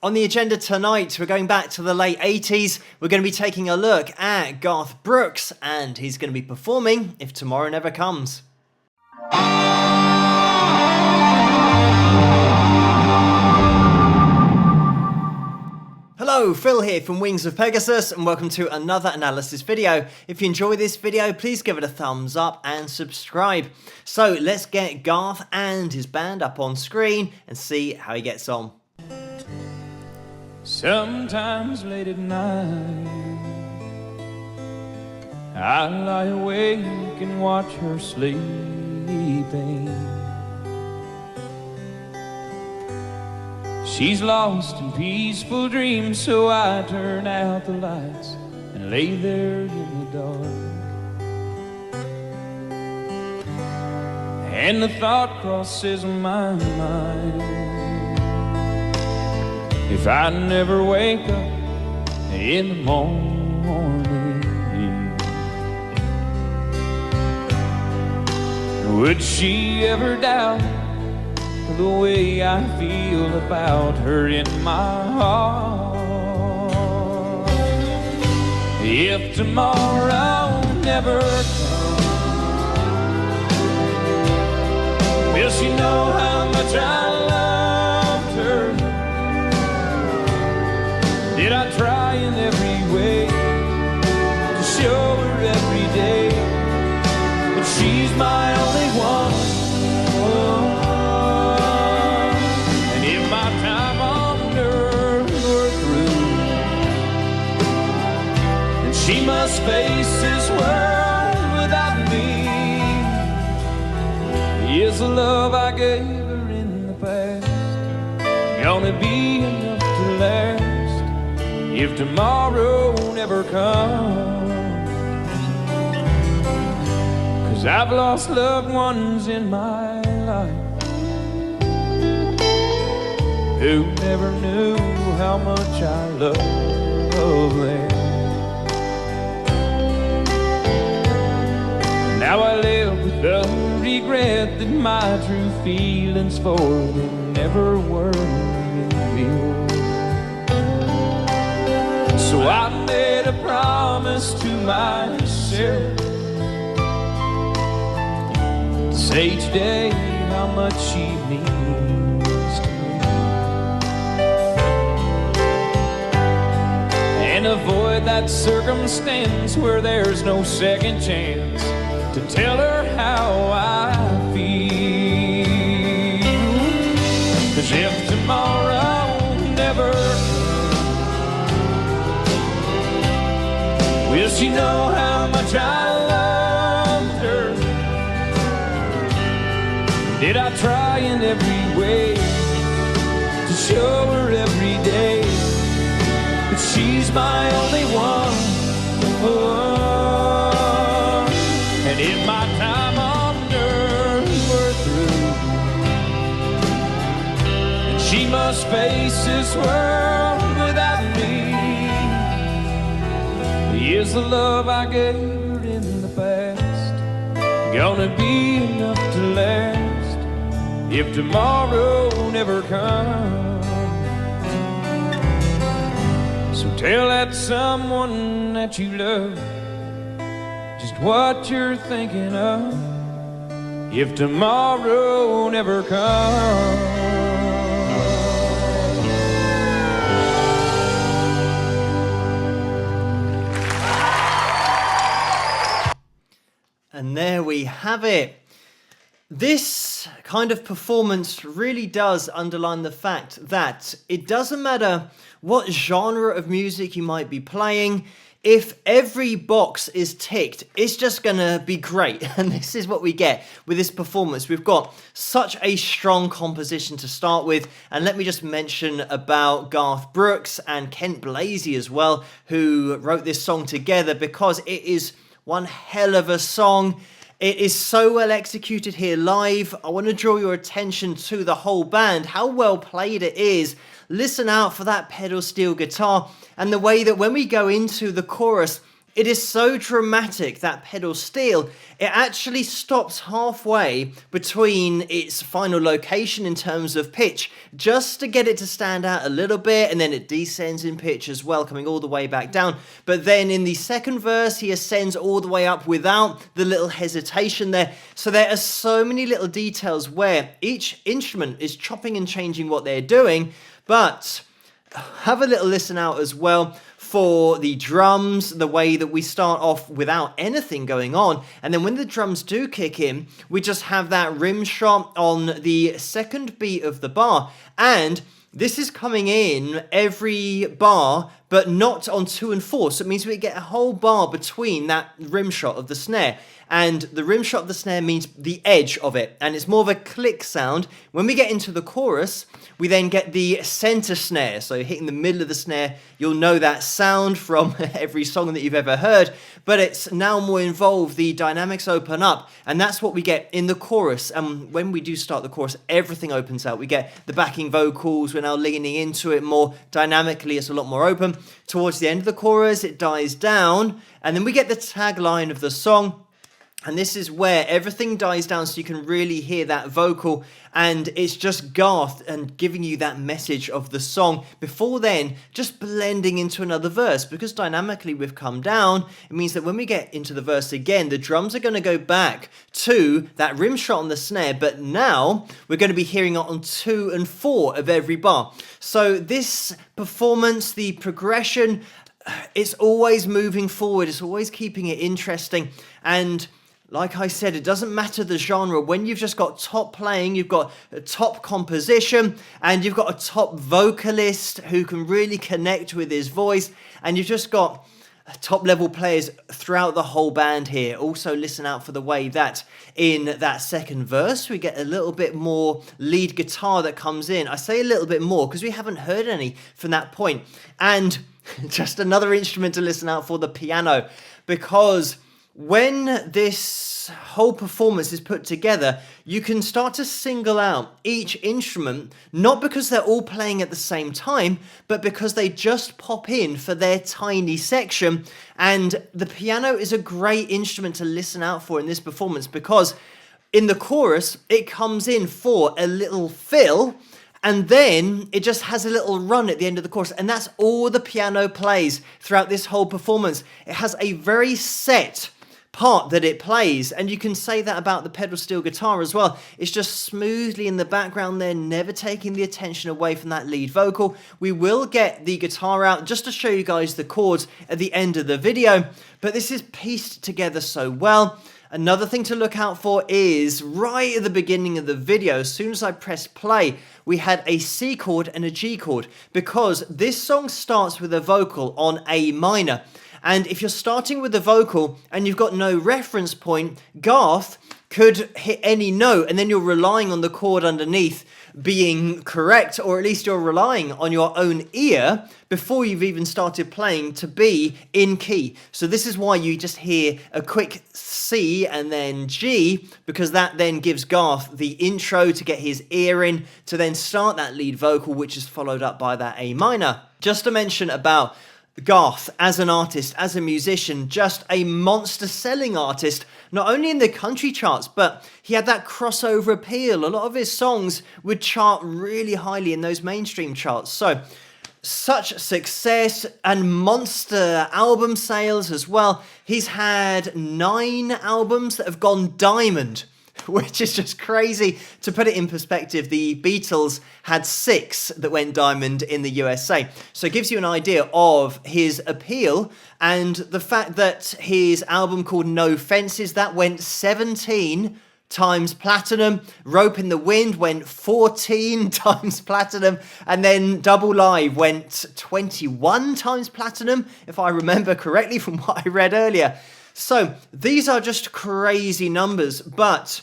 On the agenda tonight, we're going back to the late 80s. We're going to be taking a look at Garth Brooks, and he's going to be performing If Tomorrow Never Comes. Hello, Phil here from Wings of Pegasus, and welcome to another analysis video. If you enjoy this video, please give it a thumbs up and subscribe. So let's get Garth and his band up on screen and see how he gets on. Sometimes late at night I lie awake and watch her sleeping. She's lost in peaceful dreams, so I turn out the lights and lay there in the dark. And the thought crosses my mind, if I never wake up in the morning, would she ever doubt the way I feel about her in my heart? If tomorrow never comes, will she know how much I loved her? Did I try in every way to show her every day that she's my only one? And if my time on earth were through, then she must face this world without me. Is the love I gave her in the past gonna be enough to last if tomorrow never comes? 'Cause I've lost loved ones in my life who never knew how much I love them. Now I live with the regret that my true feelings for them never were revealed. So I made a promise to myself to say each day how much she means to me, and avoid that circumstance where there's no second chance to tell her how I feel. 'Cause if tomorrow never, will she know how much I loved her? Did I try in every way to show her every day that she's my only one? Oh, and if my time on earth were through, then she must face this world without me. Is the love I gave her in the past gonna be enough to last if tomorrow never comes? So tell that someone that you love just what you're thinking of if tomorrow never comes. And there we have it. This kind of performance really does underline the fact that it doesn't matter what genre of music you might be playing, if every box is ticked, it's just gonna be great. And this is what we get with this performance. We've got such a strong composition to start with, and let me just mention about Garth Brooks and Kent Blasey as well, who wrote this song together, because it is one hell of a song. It is so well executed here live. I want to draw your attention to the whole band, how well played it is. Listen out for that pedal steel guitar, and the way that when we go into the chorus, It is so dramatic, that pedal steel, it actually stops halfway between its final location in terms of pitch, just to get it to stand out a little bit, and then it descends in pitch as well, coming all the way back down. But then in the second verse, he ascends all the way up without the little hesitation there. So there are so many little details where each instrument is chopping and changing what they're doing, but have a little listen out as well for the drums, the way that we start off without anything going on, and then when the drums do kick in, we just have that rim shot on the second beat of the bar, and this is coming in every bar, but not on 2 and 4, so it means we get a whole bar between that rim shot of the snare. And the rim shot of the snare means the edge of it, and it's more of a click sound. When we get into the chorus, we then get the center snare, so hitting the middle of the snare. You'll know that sound from every song that you've ever heard, but it's now more involved. The dynamics open up, and that's what we get in the chorus. And when we do start the chorus, everything opens out. We get the backing vocals, we're now leaning into it more dynamically, it's a lot more open. Towards the end of the chorus, it dies down, and then we get the tagline of the song. And this is where everything dies down so you can really hear that vocal, and it's just Garth and giving you that message of the song. Before then, just blending into another verse, because dynamically we've come down. It means that when we get into the verse again, the drums are going to go back to that rim shot on the snare, but now we're going to be hearing it on 2 and 4 of every bar. So this performance, the progression, it's always moving forward, it's always keeping it interesting. And like I said, it doesn't matter the genre. When you've just got top playing, you've got a top composition, and you've got a top vocalist who can really connect with his voice, and you've just got top level players throughout the whole band here. Also listen out for the way that in that second verse we get a little bit more lead guitar that comes in. I say a little bit more because we haven't heard any from that point. And just another instrument to listen out for, the piano, because when this whole performance is put together, you can start to single out each instrument, not because they're all playing at the same time, but because they just pop in for their tiny section. And the piano is a great instrument to listen out for in this performance, because in the chorus, it comes in for a little fill, and then it just has a little run at the end of the chorus, and that's all the piano plays throughout this whole performance. It has a very set part that it plays, and you can say that about the pedal steel guitar as well. It's just smoothly in the background there, never taking the attention away from that lead vocal. We will get the guitar out just to show you guys the chords at the end of the video, but this is pieced together so well. Another thing to look out for is right at the beginning of the video, as soon as I pressed play, we had a C chord and a G chord, because this song starts with a vocal on A minor. And if you're starting with the vocal and you've got no reference point, Garth could hit any note, and then you're relying on the chord underneath being correct, or at least you're relying on your own ear before you've even started playing to be in key. So this is why you just hear a quick C and then G, because that then gives Garth the intro to get his ear in, to then start that lead vocal, which is followed up by that A minor. Just to mention about Garth as an artist, as a musician, just a monster selling artist, not only in the country charts, but he had that crossover appeal. A lot of his songs would chart really highly in those mainstream charts. So such success and monster album sales as well. He's had 9 albums that have gone diamond, which is just crazy. To put it in perspective, the Beatles had 6 that went diamond in the USA. So it gives you an idea of his appeal, and the fact that his album called No Fences, that went 17 times platinum. Rope in the Wind went 14 times platinum, and then Double Live went 21 times platinum, if I remember correctly from what I read earlier. So these are just crazy numbers, but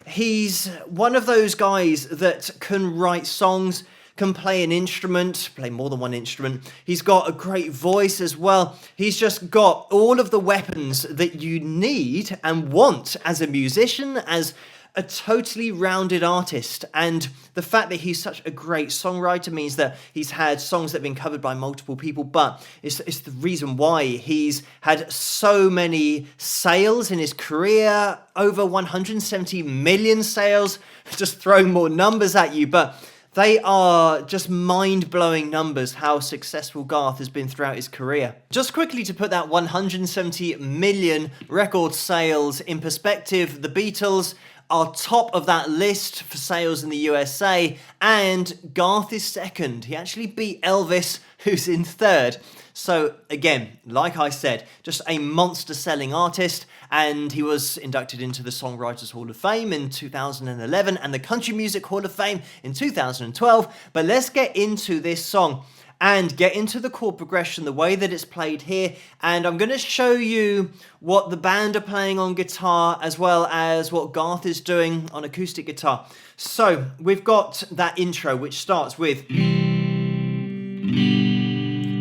he's one of those guys that can write songs, can play an instrument, play more than one instrument. He's got a great voice as well. He's just got all of the weapons that you need and want as a musician, as a totally rounded artist, and the fact that he's such a great songwriter means that he's had songs that have been covered by multiple people, but it's the reason why he's had so many sales in his career, over 170 million sales, just throwing more numbers at you, but they are just mind-blowing numbers, how successful Garth has been throughout his career. Just quickly to put that 170 million record sales in perspective, the Beatles are top of that list for sales in the USA, and Garth is second. He actually beat Elvis, who's in third. So again, like I said, just a monster-selling artist, and he was inducted into the Songwriters Hall of Fame in 2011 and the Country Music Hall of Fame in 2012. But let's get into this song and get into the chord progression, the way that it's played here, and I'm going to show you what the band are playing on guitar as well as what Garth is doing on acoustic guitar. So we've got that intro which starts with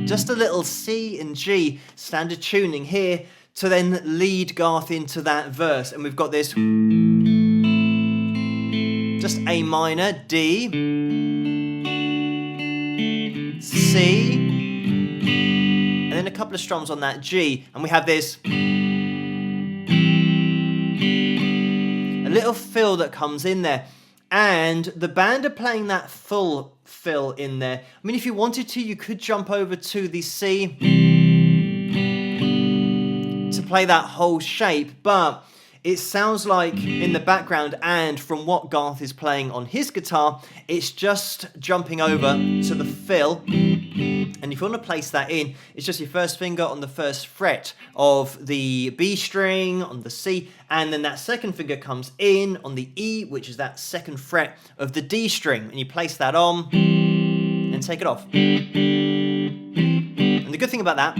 just a little C and G standard tuning here to then lead Garth into that verse, and we've got this just A minor, D, C, and then a couple of strums on that G, and we have this a little fill that comes in there, and the band are playing that full fill in there. I mean, if you wanted to, you could jump over to the C to play that whole shape, but it sounds like in the background, and from what Garth is playing on his guitar, it's just jumping over to the fill. And if you want to place that in, it's just your first finger on the first fret of the B string on the C, and then that second finger comes in on the E, which is that second fret of the D string, and you place that on and take it off. And the good thing about that,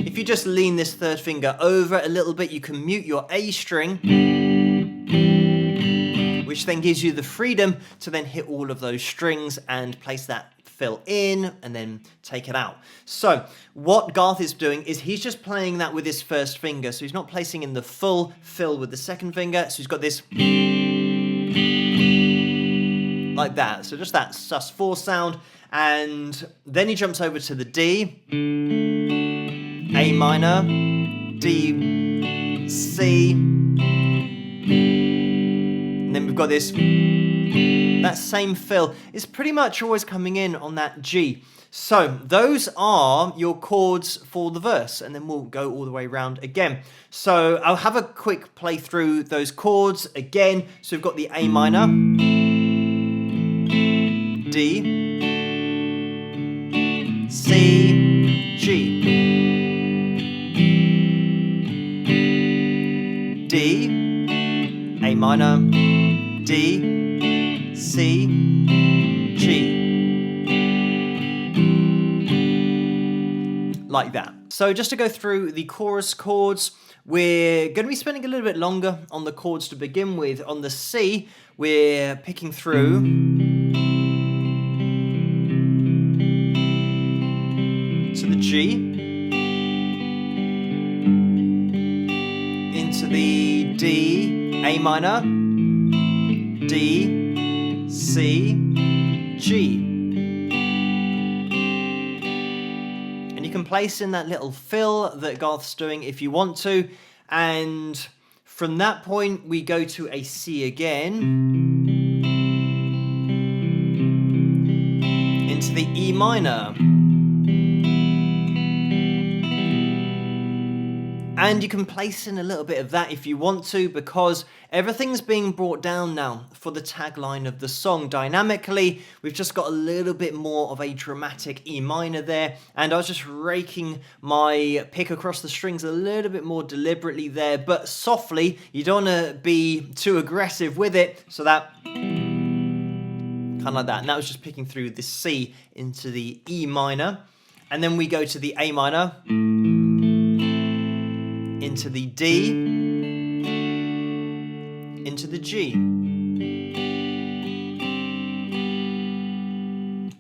if you just lean this third finger over a little bit, you can mute your A string, which then gives you the freedom to then hit all of those strings and place that fill in and then take it out. So what Garth is doing is he's just playing that with his first finger, so he's not placing in the full fill with the second finger, so he's got this like that, so just that sus4 sound, and then he jumps over to the D, A minor, D, C, and then we've got this, that same fill is pretty much always coming in on that G. So those are your chords for the verse, and then we'll go all the way around again. So I'll have a quick play through those chords again. So we've got the A minor, D, C, G, D, A minor, D, C, G. Like that. So just to go through the chorus chords, we're going to be spending a little bit longer on the chords to begin with. On the C, we're picking through to the G, into the D, A minor, D, C, G. And you can place in that little fill that Garth's doing if you want to. And from that point, we go to a C again, into the E minor. And you can place in a little bit of that if you want to, because everything's being brought down now for the tagline of the song. Dynamically, we've just got a little bit more of a dramatic E minor there, and I was just raking my pick across the strings a little bit more deliberately there, but softly. You don't want to be too aggressive with it, so that kind of like that. And that was just picking through the C into the E minor, and then we go to the A minor, into the D, into the G.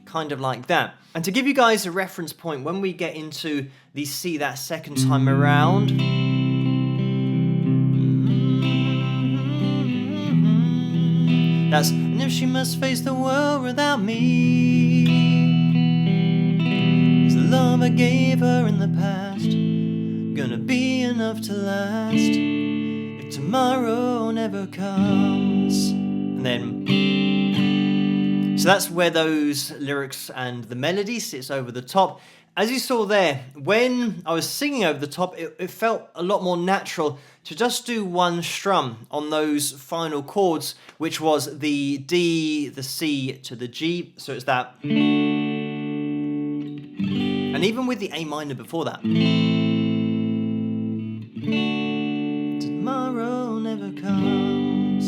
Kind of like that. And to give you guys a reference point, when we get into the C that second time around, That's, and if she must face the world without me, 'cause the love I gave her in the past gonna be enough to last if tomorrow never comes. And then, so that's where those lyrics and the melody sits over the top. As you saw there, when I was singing over the top, it felt a lot more natural to just do one strum on those final chords, which was the D, the C to the G. So it's that. And even with the A minor before that. Tomorrow never comes.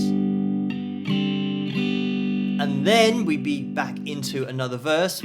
And then we'd be back into another verse.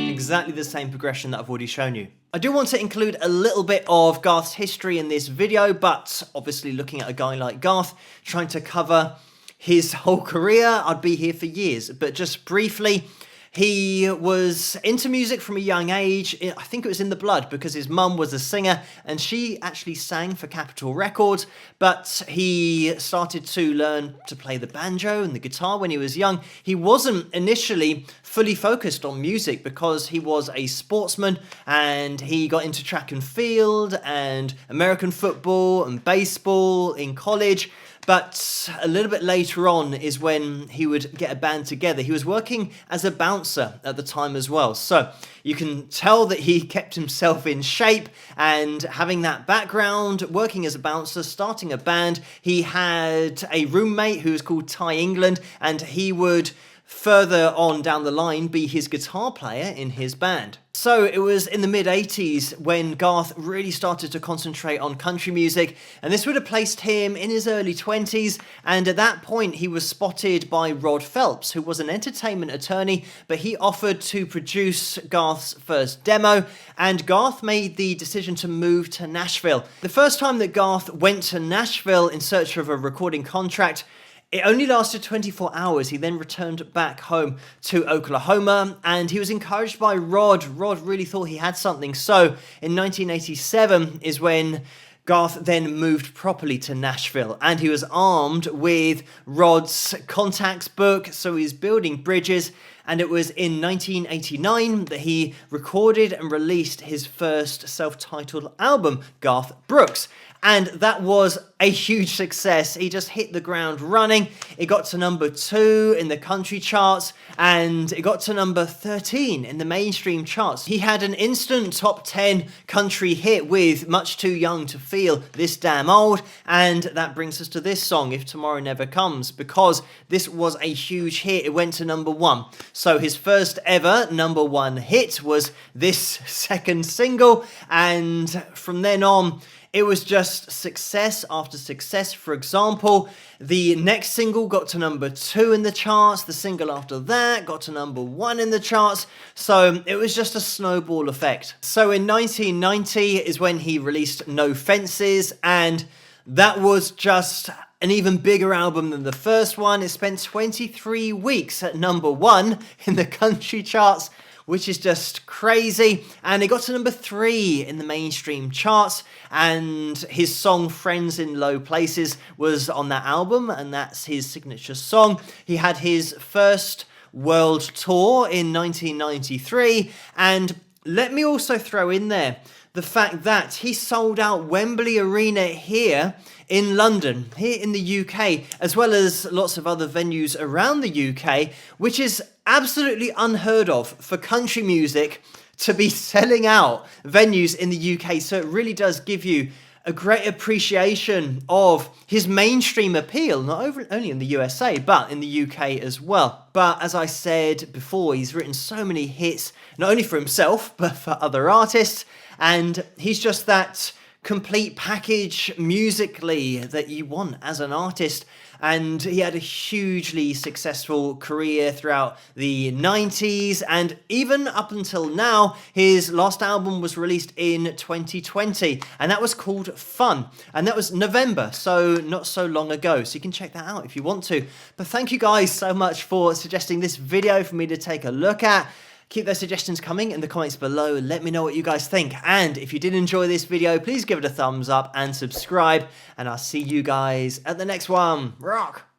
Exactly the same progression that I've already shown you. I do want to include a little bit of Garth's history in this video, but obviously looking at a guy like Garth, trying to cover his whole career, I'd be here for years. But just briefly, he was into music from a young age. I think it was in the blood because his mum was a singer and she actually sang for Capitol Records, but he started to learn to play the banjo and the guitar when he was young. He wasn't initially fully focused on music because he was a sportsman and he got into track and field and American football and baseball in college. But a little bit later on is when he would get a band together. He was working as a bouncer at the time as well. So you can tell that he kept himself in shape, and having that background, working as a bouncer, starting a band, he had a roommate who was called Ty England, and he would further on down the line be his guitar player in his band. So it was in the mid-80s when Garth really started to concentrate on country music, and this would have placed him in his early 20s, and at that point he was spotted by Rod Phelps, who was an entertainment attorney, but he offered to produce Garth's first demo, and Garth made the decision to move to Nashville. The first time that Garth went to Nashville in search of a recording contract, it only lasted 24 hours. He then returned back home to Oklahoma, and he was encouraged by Rod. Rod really thought he had something. So in 1987 is when Garth then moved properly to Nashville, and he was armed with Rod's contacts book, so he's building bridges. And it was in 1989 that he recorded and released his first self-titled album, Garth Brooks. And that was a huge success. He just hit the ground running. It got to number 2 in the country charts, and it got to number 13 in the mainstream charts. He had an instant top 10 country hit with Much Too Young to Feel This Damn Old, and that brings us to this song, If Tomorrow Never Comes, because this was a huge hit. It went to number 1. So his first ever number 1 hit was this second single, and from then on, it was just success after success. For example, the next single got to number 2 in the charts. The single after that got to number 1 in the charts. So it was just a snowball effect. So in 1990 is when he released No Fences, and that was just an even bigger album than the first one. It spent 23 weeks at number 1 in the country charts, which is just crazy. And it got to number 3 in the mainstream charts, and his song Friends in Low Places was on that album, and that's his signature song. He had his first world tour in 1993, and let me also throw in there the fact that he sold out Wembley Arena here in London, here in the UK, as well as lots of other venues around the UK, which is absolutely unheard of for country music to be selling out venues in the UK. So it really does give you a great appreciation of his mainstream appeal, not only in the USA, but in the UK as well. But as I said before, he's written so many hits, not only for himself, but for other artists. And he's just that complete package musically that you want as an artist. And he had a hugely successful career throughout the 90s, and even up until now. His last album was released in 2020, and that was called Fun, and that was November, so not so long ago. So you can check that out if you want to. But thank you guys so much for suggesting this video for me to take a look at. Keep those suggestions coming in the comments below. Let me know what you guys think. And if you did enjoy this video, please give it a thumbs up and subscribe. And I'll see you guys at the next one. Rock!